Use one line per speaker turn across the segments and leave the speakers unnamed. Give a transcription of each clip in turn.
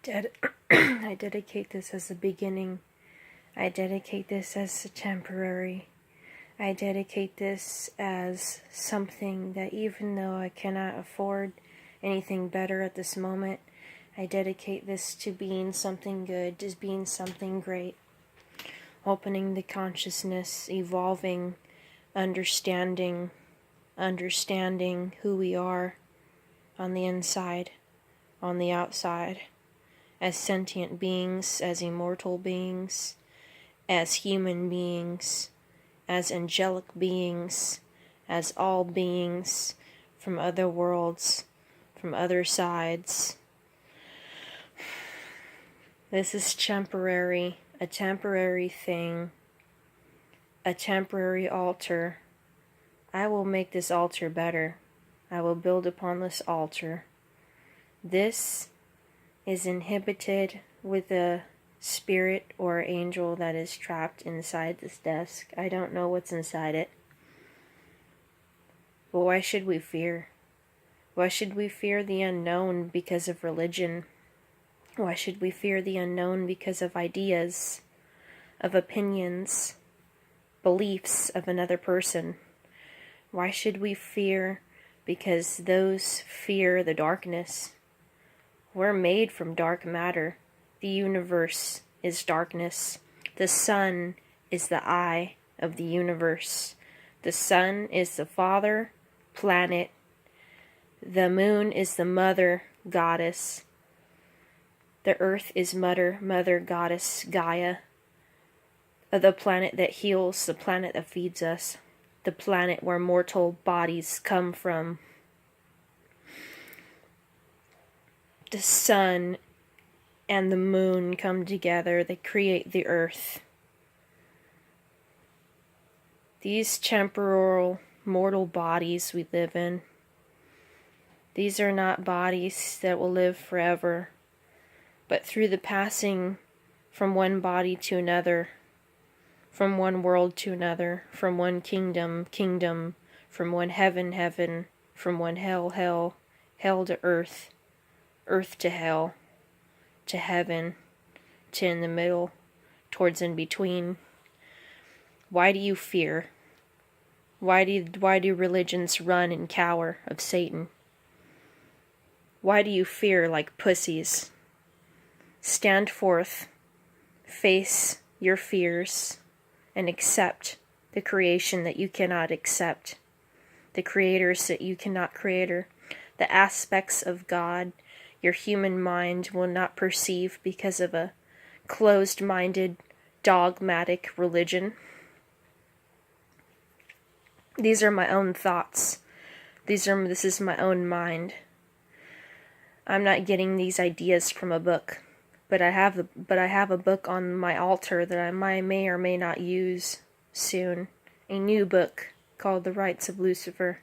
I dedicate this as a beginning. I dedicate this as a temporary. I dedicate this as something that even though I cannot afford anything better at this moment, I dedicate this to being something good, to being something great. Opening the consciousness, evolving, understanding who we are on the inside, on the outside, as sentient beings, as immortal beings, as human beings, as angelic beings, as all beings from other worlds, from other sides. This is temporary, a temporary thing, a temporary altar. I will make this altar better. I will build upon this altar. This is inhibited with a spirit or angel that is trapped inside this desk. I don't know what's inside it. But why should we fear? Why should we fear the unknown because of religion? Why should we fear the unknown because of ideas, of opinions, beliefs of another person? Why should we fear because those fear the darkness? We're made from dark matter. The universe is darkness. The sun is the eye of the universe. The sun is the father planet. The moon is the mother goddess. The earth is mother goddess Gaia. The planet that heals, the planet that feeds us. The planet where mortal bodies come from. The sun and the moon come together, they create the earth. These temporal, mortal bodies we live in, these are not bodies that will live forever, but through the passing from one body to another, from one world to another, from one kingdom, from one heaven, from one hell to earth, earth to hell, to heaven, to in the middle, towards in between. Why do you fear? Why do religions run and cower of Satan? Why do you fear like pussies? Stand forth, face your fears, and accept the creation that you cannot accept, the creators that you cannot creator, the aspects of God your human mind will not perceive because of a closed-minded, dogmatic religion. These are my own thoughts. This is my own mind. I'm not getting these ideas from a book, but I have a book on my altar that I may or may not use soon. A new book called The Rites of Lucifer.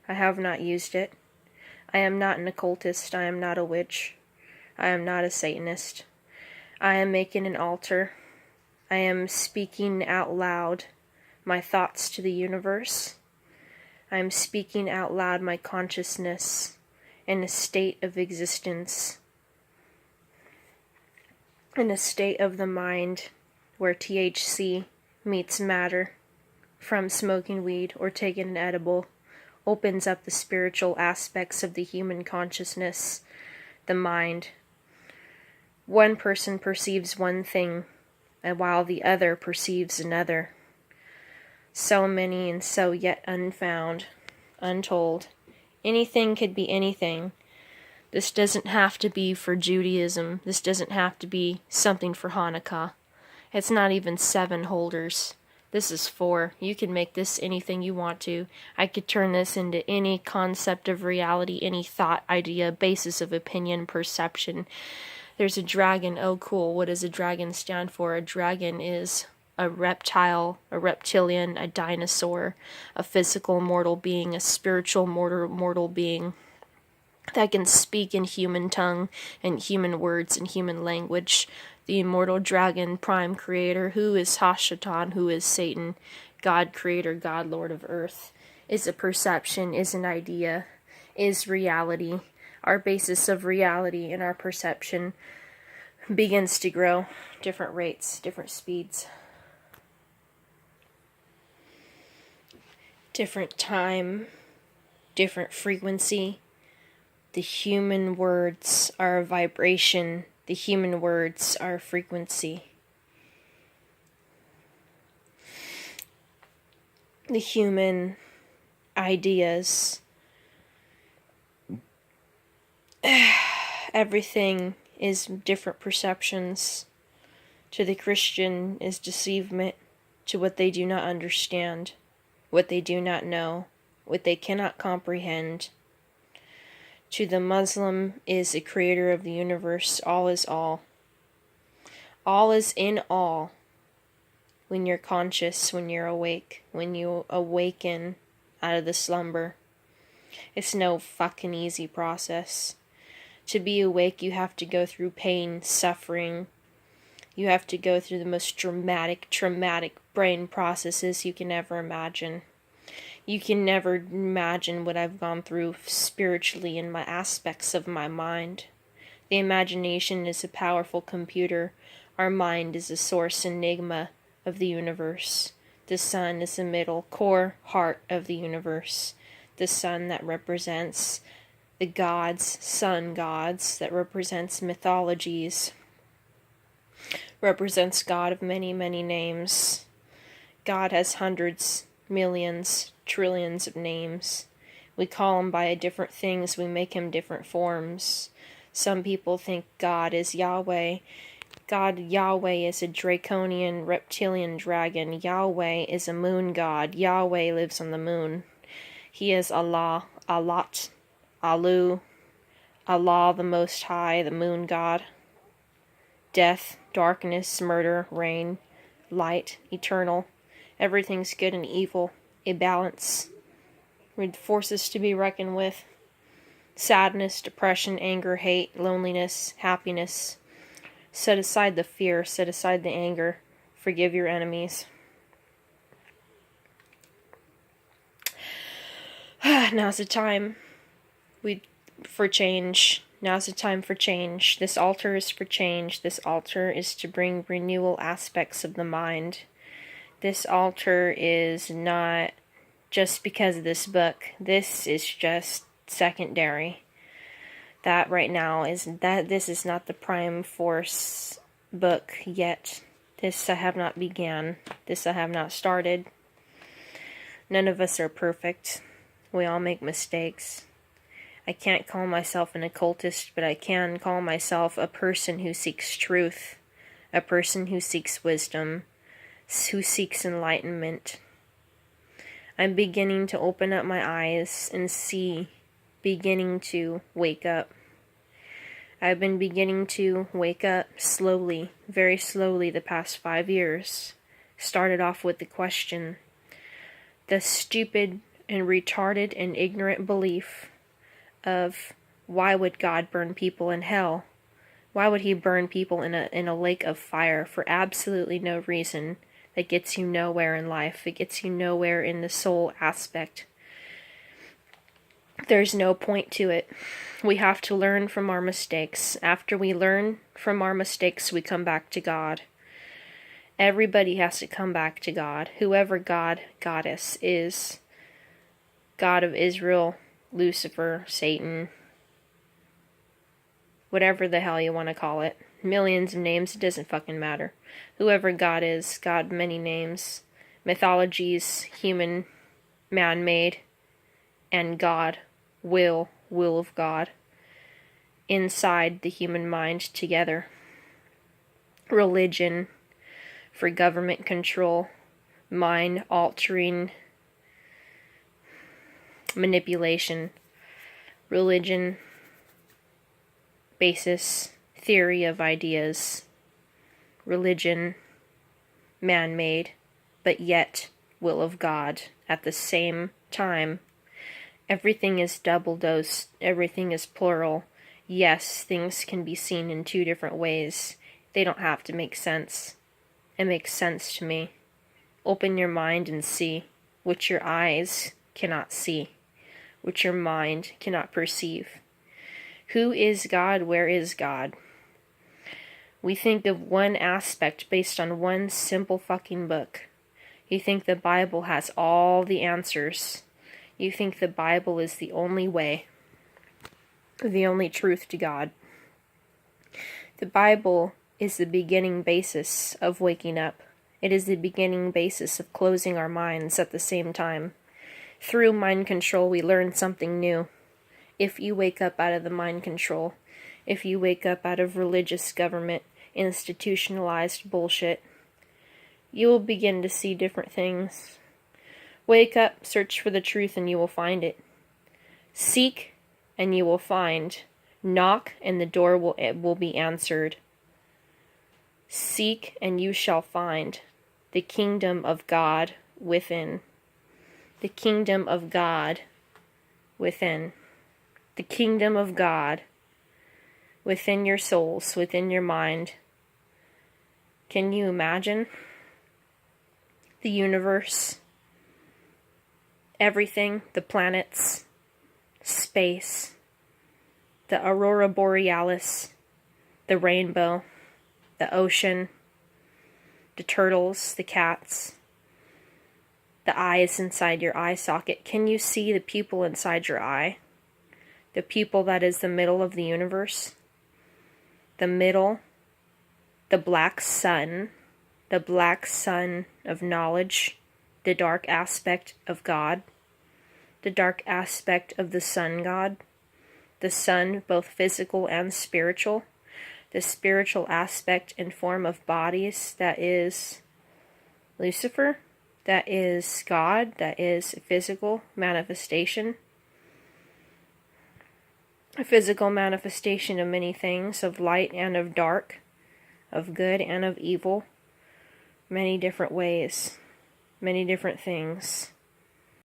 I have not used it. I am not an occultist. I am not a witch. I am not a Satanist. I am making an altar. I am speaking out loud my thoughts to the universe. I am speaking out loud my consciousness in a state of existence, in a state of the mind where THC meets matter from smoking weed or taking an edible. Opens up the spiritual aspects of the human consciousness, the mind. One person perceives one thing, and while the other perceives another. So many and so yet unfound, untold. Anything could be anything. This doesn't have to be for Judaism. This doesn't have to be something for Hanukkah. It's not even 7 holders. This is 4. You can make this anything you want to. I could turn this into any concept of reality, any thought, idea, basis of opinion, perception. There's a dragon. Oh, cool. What does a dragon stand for? A dragon is a reptile, a reptilian, a dinosaur, a physical mortal being, a spiritual mortal being that can speak in human tongue and human words and human language. The immortal dragon, prime creator, who is Hashatan, who is Satan, God creator, God Lord of earth, is a perception, is an idea, is reality, our basis of reality and our perception. begins to grow, different rates, different speeds, different time, different frequency. The human words are a vibration. The human words are a frequency. The human ideas, everything is different perceptions. To the Christian is deceivement to what they do not understand, what they do not know, what they cannot comprehend. To the Muslim is the creator of the universe. All is all. All is in all. When you're conscious, when you're awake, when you awaken out of the slumber. It's no fucking easy process. To be awake, you have to go through pain, suffering. You have to go through the most traumatic brain processes you can ever imagine. You can never imagine what I've gone through spiritually in my aspects of my mind. The imagination is a powerful computer. Our mind is the source enigma of the universe. The sun is the middle core heart of the universe. The sun that represents the gods, sun gods, that represents mythologies, represents God of many, many names. God has hundreds, millions, trillions of names. We call him by different things. We make him different forms. Some people think God is Yahweh. Yahweh is a draconian reptilian dragon. Yahweh is a moon god. Yahweh lives on the moon. He is Allah, Allat, Alu, Allah the Most High, the moon god. Death, darkness, murder, rain, light, eternal. Everything's good and evil. A balance. With forces to be reckoned with. Sadness, depression, anger, hate, loneliness, happiness. Set aside the fear, set aside the anger. Forgive your enemies. Now's the time for change. Now's the time for change. This altar is for change. This altar is to bring renewal aspects of the mind. This altar is not just because of this book. This is just secondary. That right now this is not the prime force book yet. This I have not began. This I have not started. None of us are perfect. We all make mistakes. I can't call myself an occultist, but I can call myself a person who seeks truth, a person who seeks wisdom, who seeks enlightenment. I'm beginning to open up my eyes and see, beginning to wake up. I've been beginning to wake up slowly, very slowly the past 5 years. Started off with the question, the stupid and retarded and ignorant belief of why would God burn people in hell? Why would he burn people in a lake of fire for absolutely no reason that gets you nowhere in life? It gets you nowhere in the soul aspect. There's no point to it. We have to learn from our mistakes. After we learn from our mistakes, we come back to God. Everybody has to come back to God. Whoever God, goddess is. God of Israel, Lucifer, Satan, whatever the hell you want to call it. Millions of names, it doesn't fucking matter. Whoever God is, God many names. Mythologies, human, man-made, and God, will of God, inside the human mind together. Religion for government control, mind-altering manipulation. Religion, basis, theory of ideas. Religion, man-made, but yet will of God at the same time. Everything is double dosed, everything is plural. Yes, things can be seen in two different ways. They don't have to make sense. It makes sense to me. Open your mind and see what your eyes cannot see, which your mind cannot perceive. Who is God? Where is God? We think of one aspect based on one simple fucking book. You think the Bible has all the answers. You think the Bible is the only way, the only truth to God. The Bible is the beginning basis of waking up. It is the beginning basis of closing our minds at the same time. Through mind control, we learn something new. If you wake up out of the mind control, if you wake up out of religious government, institutionalized bullshit, you will begin to see different things. Wake up, search for the truth, and you will find it. Seek, and you will find. Knock, and the door will be answered. Seek, and you shall find the kingdom of God within. The kingdom of God within. The kingdom of God within your souls, within your mind. Can you imagine the universe, everything, the planets, space, the aurora borealis, the rainbow, the ocean, the turtles, the cats, the eyes inside your eye socket? Can you see the pupil inside your eye? The pupil that is the middle of the universe? The middle, the black sun of knowledge, the dark aspect of God, the dark aspect of the sun God, the sun both physical and spiritual, the spiritual aspect in form of bodies that is Lucifer, that is God, that is a physical manifestation. A physical manifestation of many things, of light and of dark, of good and of evil, many different ways, many different things.